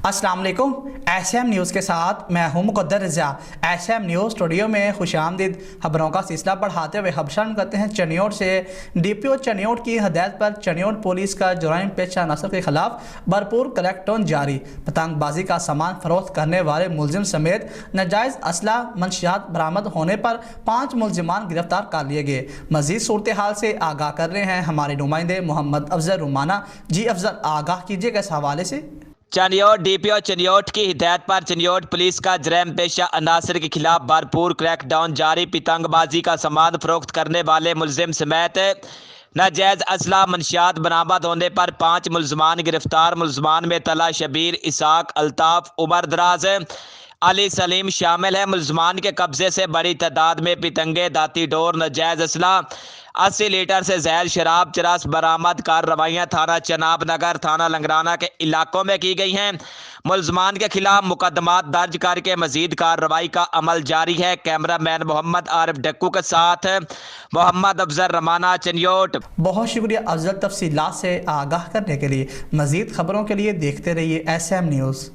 अस्सलाम वालेकुम। SM news के साथ मैं हूं मुक़द्दर रज़ा। एसएम न्यूज़ स्टूडियो में खुशामदीद। खबरों का सिलसिला बढ़ाते हुए खबशान करते हैं चनियोट से। डीपीओ चनियोट की हदायत पर चनियोट पुलिस का जुराइम पेशा नस्ल के खिलाफ भरपूर क्रैकडाउन जारी। पतंगबाजी का सामान फरोख्त करने वाले मुलजिम समेत नाजायज़ असला मंशियात बरामद होने पर 5 मुलजिमान गिरफ्तार कर लिए गए। मजीद सूरत हाल से आगाह कर रहे हैं हमारे नुमाइंदे मोहम्मद अफजल रुमाना। जी अफजल, आगाह कीजिएगा इस हवाले से। चनियोट डीपीओ चनियोट की हिदायत पर चनियोट पुलिस का जरैम पेशा अनासर के खिलाफ भरपूर क्रैकडाउन जारी। पतंगबाजी का सामान फरोख्त करने वाले मुलजिम समेत नाजायज असला मंशियात बरामद होने पर 5 मुलजमान गिरफ्तार। मुलजमान में तला, शबीर, इसाक, अल्ताफ, उमर दराज, अली सलीम शामिल है। मुलजमान के कब्जे से बड़ी तादाद में पतंगे, दाती डोर, नाजायज असला, 80 लीटर से ज़्यादा शराब, चरस बरामद कार्रवाइयाँ थाना चनाब नगर, थाना लंगराना के इलाकों में की गई हैं। मुलजमान के खिलाफ मुकदमात दर्ज करके मजीद कार्रवाई का अमल जारी है। कैमरा मैन मोहम्मद आरिफ डक्कू के साथ मोहम्मद अफजल रमाना, चनियोट। बहुत शुक्रिया अफजल, तफसीलात से आगाह करने के लिए। मजीद खबरों के लिए देखते रहिए एसएम न्यूज़।